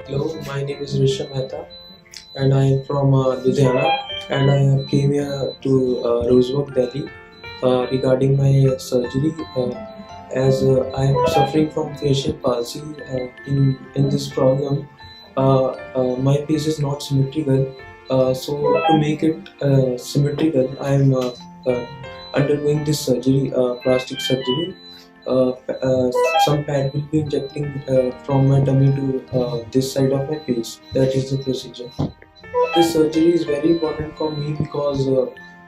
Hello, my name is Rishabh Mehta and I am from Ludhiana, and I have came here to Roseburg, Delhi regarding my surgery as I am suffering from facial palsy. In this problem, my face is not symmetrical. So to make it symmetrical, I am undergoing this surgery, plastic surgery. Some pad will be injecting from my tummy to this side of my face. That is the procedure. This surgery is very important for me because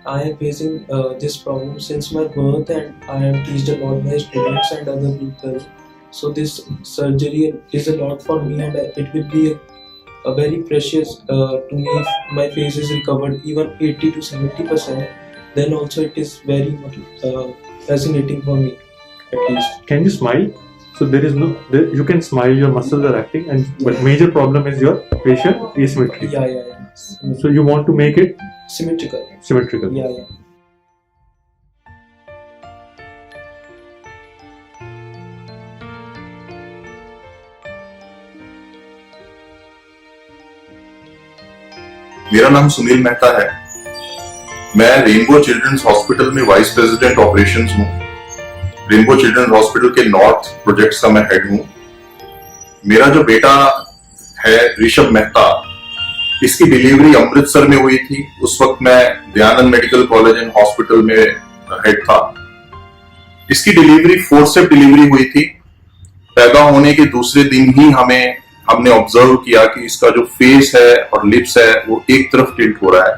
I am facing this problem since my birth, and I am teased a lot by students and other people. So this surgery is a lot for me, and it will be a very precious to me if my face is recovered even 80 to 70%. Then also it is very much fascinating for me, at least. Can you smile? So there is no, you can smile, your muscles are acting, and but major problem is your facial asymmetry. Yeah. So you want to make it Symmetrical. symmetrical. Yeah. मेरा नाम सुनील मेहता है। मैं rainbow children's hospital में vice president operations हूँ। Rainbow children's hospital के north projects का मैं head हूँ। मेरा जो बेटा है ऋषभ मेहता, इसकी डिलीवरी अमृतसर में हुई थी। उस वक्त मैं Dayanand medical college and hospital में हेड था। इसकी डिलीवरी फोर्सेप डिलीवरी हुई थी। पैदा होने के दूसरे दिन ही हमने ऑब्जर्व किया कि इसका जो फेस है और लिप्स है वो एक तरफ टिल्ट हो रहा है।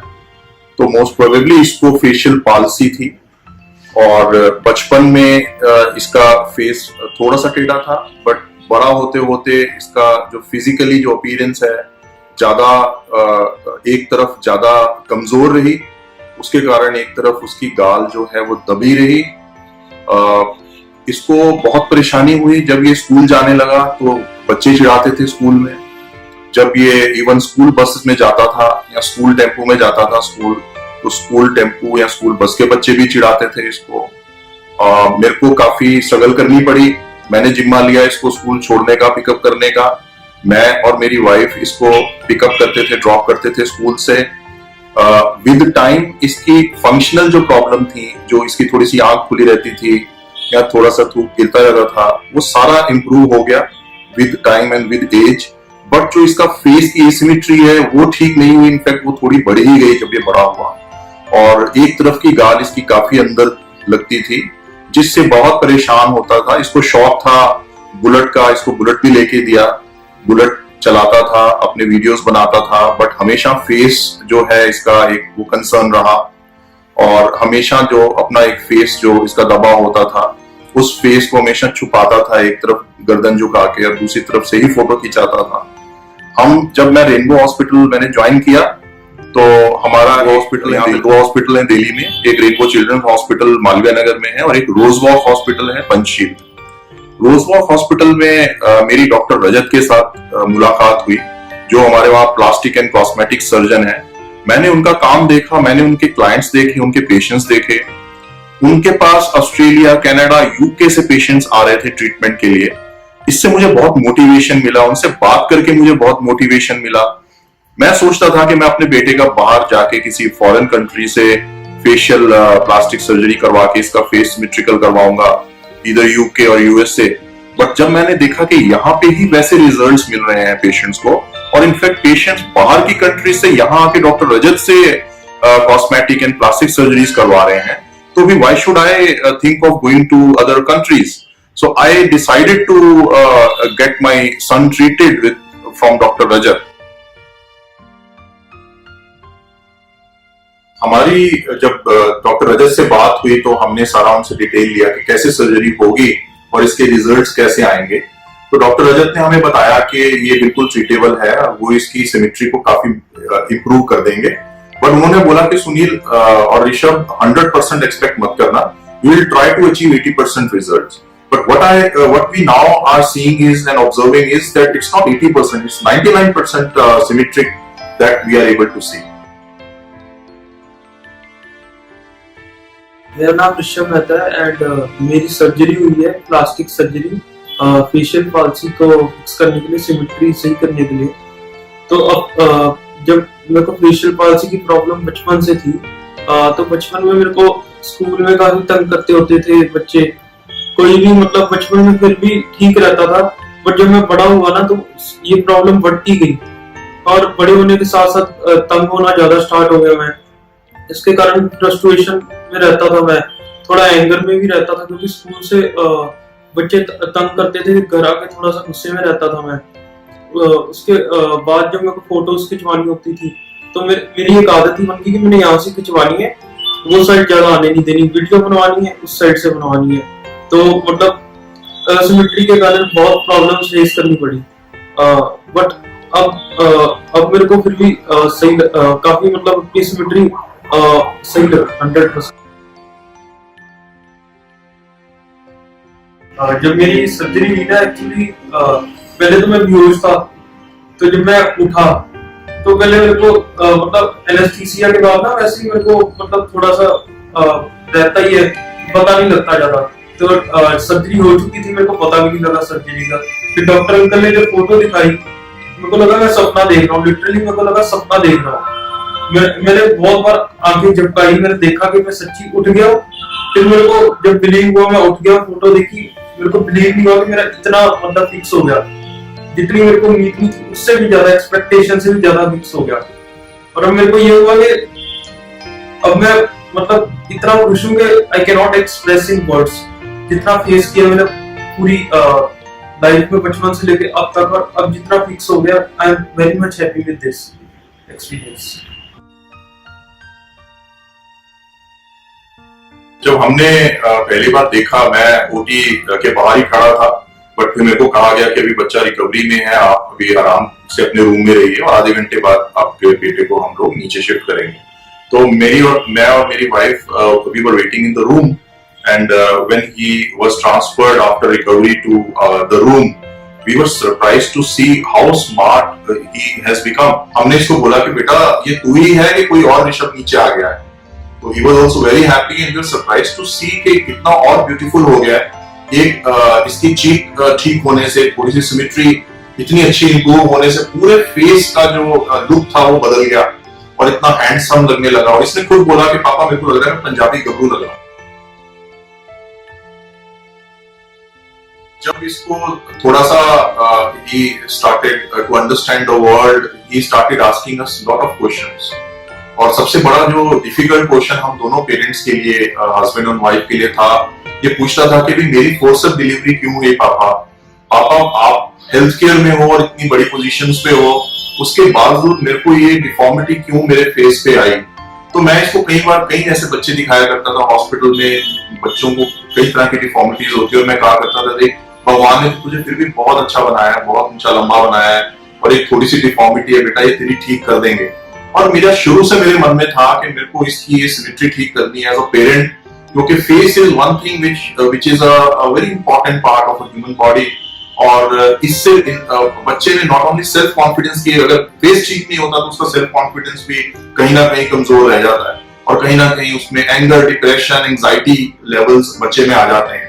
तो मोस्ट प्रोबेबली इसको फेशियल पाल्सी थी, और बचपन में इसका फेस थोड़ा सा टेढ़ा था, बट बड़ा होते होते इसका जो फिजिकली जो अपीयरेंस है ज्यादा एक तरफ ज्यादा कमजोर रही। उसके कारण एक तरफ उसकी गाल जो है वो दबी रही। इसको बहुत परेशानी हुई जब ये स्कूल जाने लगा। तो बच्चे चिढ़ाते थे स्कूल में। जब ये इवन स्कूल बस में जाता था या स्कूल टेम्पो में जाता था स्कूल, तो स्कूल टेम्पो या स्कूल बस के बच्चे भी चिढ़ाते थे इसको। मेरे को काफी स्ट्रगल करनी पड़ी। मैंने जिम्मा लिया इसको स्कूल छोड़ने का, पिकअप करने का। मैं और मेरी वाइफ इसको पिकअप करते थे, ड्रॉप करते थे स्कूल से। विद टाइम इसकी फंक्शनल जो प्रॉब्लम थी, जो इसकी थोड़ी सी आंख खुली रहती थी या थोड़ा सा थूक गिरता रहता था, वो सारा इंप्रूव हो गया with time and with age. But जो इसका फेस की एसिमेट्री है वो ठीक नहीं हुई। इनफैक्ट वो थोड़ी बढ़ ही गई जब ये बड़ा हुआ, और एक तरफ की गाल इसकी काफी अंदर लगती थी, जिससे बहुत परेशान होता था। इसको शौक था बुलेट का, इसको बुलेट भी लेके दिया, बुलेट चलाता था, अपने वीडियोस बनाता था। बट हमेशा फेस जो है इसका एक वो कंसर्न रहा, और हमेशा जो अपना एक फेस जो इसका दबा होता था, उस फेस को हमेशा छुपाता था, एक तरफ गर्दन झुका के और दूसरी तरफ से ही फोटो खिंचाता था। जब मैं रेनबो हॉस्पिटल मैंने ज्वाइन किया, तो हमारा हॉस्पिटल है, दो हॉस्पिटल है दिल्ली में। एक rainbow children's hospital Malviya Nagar में है, और एक रोजवॉक हॉस्पिटल है पंचशील। रोजवॉक हॉस्पिटल में मेरी डॉक्टर रजत के साथ मुलाकात हुई, जो हमारे वहाँ प्लास्टिक एंड कॉस्मेटिक सर्जन है। मैंने उनका काम देखा, मैंने उनके क्लाइंट्स देखे, उनके पेशेंट्स देखे। उनके पास ऑस्ट्रेलिया, कनाडा, यूके से पेशेंट्स आ रहे थे ट्रीटमेंट के लिए। इससे मुझे बहुत मोटिवेशन मिला, उनसे बात करके मुझे बहुत मोटिवेशन मिला। मैं सोचता था कि मैं अपने बेटे का बाहर जाके किसी फॉरेन कंट्री से फेशियल प्लास्टिक सर्जरी करवा के इसका फेस सिमेट्रिकल करवाऊंगा, इधर यूके और यूएसए। बट जब मैंने देखा कि यहाँ पे ही वैसे रिजल्ट्स मिल रहे हैं पेशेंट्स को, और इनफैक्ट पेशेंट्स बाहर की कंट्री से यहाँ आके डॉक्टर रजत से कॉस्मेटिक एंड प्लास्टिक सर्जरीज करवा रहे हैं, तो भी why should I think of going to other countries? So I decided to get my son treated with from doctor Rajat. हमारी जब डॉक्टर रजत से बात हुई, तो हमने सारा उनसे डिटेल लिया कि कैसे सर्जरी होगी और इसके रिजल्ट्स कैसे आएंगे। तो डॉक्टर रजत ने हमें बताया कि ये बिल्कुल ट्रीटेबल है, वो इसकी सिमेट्री को काफी इंप्रूव कर देंगे। बट उन्होंने बोला कि सुनील और ऋषभ 100% एक्सपेक्ट मत करना, we will try to achieve 80% results. But what we now are seeing is and observing is that it's not 80%, it's 99% symmetric that we are able to see. मेरा नाम ऋषभ मेहता है, एंड मेरी सर्जरी हुई है, प्लास्टिक सर्जरी। फेशियल पाल्सी को fix करने के लिए, सिमेट्री सही करने के लिए। तो अब जब मेरे को फेशियल पाल्सी की प्रॉब्लम बचपन से थी, तो बचपन में मेरे को स्कूल में काफी तंग करते होते थे बच्चे, कोई भी मतलब बचपन में फिर भी ठीक रहता था, बट जब मैं बड़ा हुआ ना तो ये प्रॉब्लम बढ़ती गई और बड़े होने के साथ साथ तंग होना ज्यादा स्टार्ट हो गया मैं। इसके कारण फ्रस्ट्रेशन में रहता था मैं, थोड़ा एंगर में भी रहता था, क्योंकि स्कूल से बच्चे तंग करते थे, घर आके थोड़ा सा गुस्से में रहता था मैं। उसके बाद जब मेरे को फोटोज खिंचवानी होती थी तो मेरी एक आदत ही बन गई कि मैंने यहाँ से खिंचवानी है, वो साइड ज्यादा आने नहीं देनी, वीडियो बनवानी है उस साइड से बनवानी है। तो मतलब सिमेट्री के कारण बहुत प्रॉब्लम्स फेस करनी पड़ी, बट अब मेरे को फिर भी सही काफी मतलब अपनी सिमेट्री सही लगा 100%। जब मेरी सर्जरी हुई ना, एक्चुअली पहले तो मैं बेहोश था, तो जब मैं उठा तो पहले मेरे को मतलब एनेस्थीसिया के बाद ना वैसे ही मेरे को मतलब थोड़ा सा रहता ही है, पता नहीं लगता ज्यादा। तो सर्जरी हो चुकी थी, मेरे को पता भी नहीं लगा सर्जरी का। फिर डॉक्टर अंकल ने जब फोटो दिखाई, मेरे को लगा मैं सपना देख रहा हूँ, लिटरली मेरे को लगा सपना देख रहा हूँ। मैंने बहुत बार आंखें झपकाई, मैंने देखा कि मैं सच्ची उठ गया। फिर मेरे को जब बिलीव हुआ, मैं उठ गया, फोटो देखी, मेरे को बिलीव नहीं हुआ कि मेरा इतना मतलब फिक्स हो गया। जितनी मेरे को उम्मीद नहीं थी उससे भी ज्यादा, एक्सपेक्टेशन से भी ज्यादा फिक्स हो गया। और अब मेरे को ये हुआ कि अब मैं मतलब इतना खुश हूँ कि I can not express in words. जितना फेस किया मैंने पूरी लाइफ में बचपन से लेके अब तक, और अब जितना फिक्स हो गया, I am very much happy with this experience. जब हमने पहली बार देखा, मैं ओटी के बाहर ही खड़ा था, बट फिर मेरे को कहा गया कि अभी बच्चा रिकवरी में है, आप अभी आराम से अपने रूम में रहिए और आधे घंटे बाद आपके बेटे को हम लोग नीचे शिफ्ट करेंगे। तो मैं और मेरी wife we were waiting in the room, and when he was transferred after recovery to the room, we were surprised to see how smart he has become. हमने इसको बोला कि बेटा ये तू ही है कि कोई और ऋषभ नीचे आ गया है? तो he was also very happy and we were surprised to see कि कितना और ब्यूटीफुल हो गया है। एक इसकी चीक ठीक होने से, थोड़ी सी सिमेट्री इतनी अच्छी इंप्रूव होने से पूरे फेस का जो लुक था वो बदल गया और इतना हैंडसम लगने लगा। और इसने खुद बोला कि पापा मेरे को लग रहा है पंजाबी गबरू लग रहा हूं। जब इसको थोड़ा सा he started to understand the world, he started asking us lot of questions। और सबसे बड़ा जो डिफिकल्ट क्वेश्चन हम दोनों पेरेंट्स के लिए, हस्बैंड और वाइफ के लिए था, ये पूछता था कि भी मेरी फोर्सेप डिलीवरी क्यों हुई पापा? आप हेल्थ केयर में हो और इतनी बड़ी पोजीशंस पे हो, उसके बावजूद मेरे को ये डिफॉर्मिटी क्यों मेरे फेस पे आई? तो मैं इसको कई ऐसे बच्चे दिखाया करता था हॉस्पिटल में, बच्चों को कई तरह की डिफॉर्मिटीज होती है, और मैं कहा करता था देख भगवान ने तुझे फिर भी बहुत अच्छा बनाया है, बहुत ऊंचा लंबा बनाया है, और एक थोड़ी सी डिफॉर्मिटी है बेटा, ये तेरी ठीक कर देंगे। और मेरा शुरू से मेरे मन में था कि मेरे को इसकी ये सिमेट्री ठीक करनी है एज अ पेरेंट, क्योंकि face is one thing which is a very important part of a human body. और इससे बच्चे में नॉट ओनली सेल्फ कॉन्फिडेंस की, अगर फेस ठीक नहीं होता तो उसका सेल्फ कॉन्फिडेंस भी कहीं ना कहीं कमजोर रह जाता है, और कहीं ना कहीं उसमें एंगर, डिप्रेशन, एंजाइटी लेवल्स बच्चे में आ जाते हैं।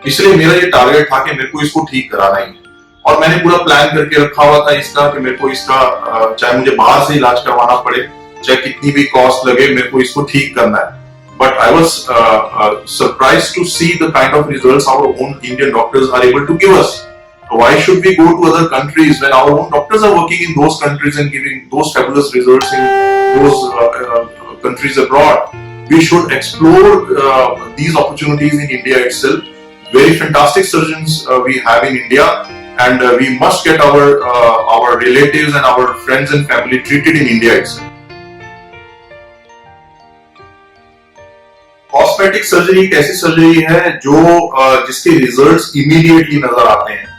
इसलिए मेरा ये टारगेट था कि मेरे को इसको ठीक कराना ही है, और मैंने पूरा प्लान करके रखा हुआ था इसका कि मेरे को इसका चाहे मुझे बाहर से इलाज करवाना पड़े, चाहे कितनी भी कॉस्ट लगे, मेरे को इसको ठीक करना है। But I was surprised to see the kind of results our own Indian doctors are able to give us. Why should we go to other countries when our own doctors are working in those countries and giving those fabulous results in those countries abroad? We should explore these opportunities in India itself. Very fantastic surgeons we have in India, and we must get our relatives and our friends and family treated in India itself. Cosmetic surgery एक ऐसी surgery है जो जिसके results immediately नजर आते हैं,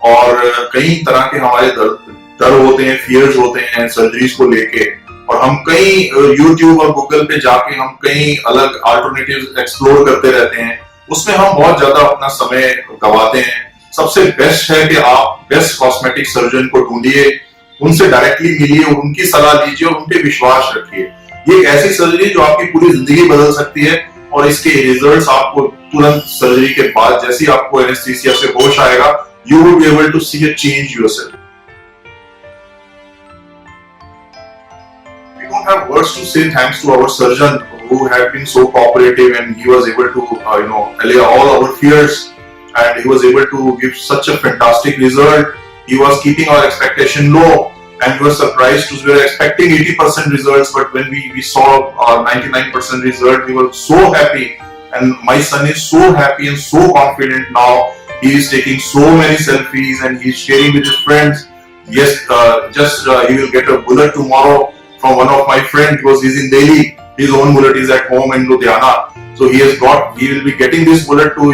और कई तरह के हमारे डर होते हैं, फियर्स होते हैं सर्जरीज को लेके, और हम कई YouTube और Google पे जाके हम कई अलग अल्टरनेटिव्स एक्सप्लोर करते रहते हैं, उसमें हम बहुत ज्यादा अपना समय गवाते हैं। सबसे बेस्ट है कि आप बेस्ट कॉस्मेटिक सर्जन को ढूंढिए, उनसे डायरेक्टली मिलिए, उनकी सलाह लीजिए और उन पे विश्वास रखिए। ये एक ऐसी सर्जरी जो आपकी पूरी जिंदगी बदल सकती है, और इसके रिजल्ट्स आपको तुरंत सर्जरी के बाद जैसे ही आपको एनेस्थीसिया से होश आएगा, you will be able to see a change yourself. We don't have words to say thanks to our surgeon who have been so cooperative, and he was able to allay all our fears, and he was able to give such a fantastic result. He was keeping our expectation low, and we were surprised because we were expecting 80% results, but when we saw our 99% result, we were so happy, and my son is so happy and so confident now. He is taking so many selfies and he is sharing with his friends. Yes, he will get a bullet tomorrow from one of my friends because he's in Delhi. His own bullet is at home in Ludhiana. So he will be getting this bullet to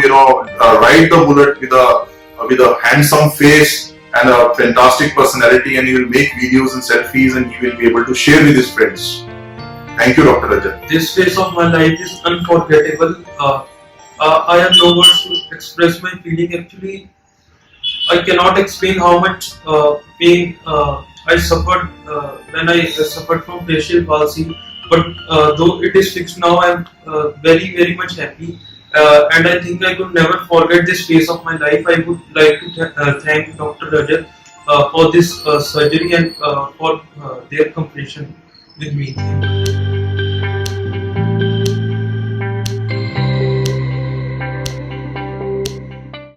ride the bullet with a handsome face and a fantastic personality, and he will make videos and selfies and he will be able to share with his friends. Thank you, Dr. Rajat. This phase of my life is unforgettable. I have no words to express my feeling. Actually, I cannot explain how much pain I suffered when I suffered from facial palsy. But though it is fixed now, I am very much happy. And I think I could never forget this phase of my life. I would like to thank Dr. Rajat for this surgery and for their compassion with me.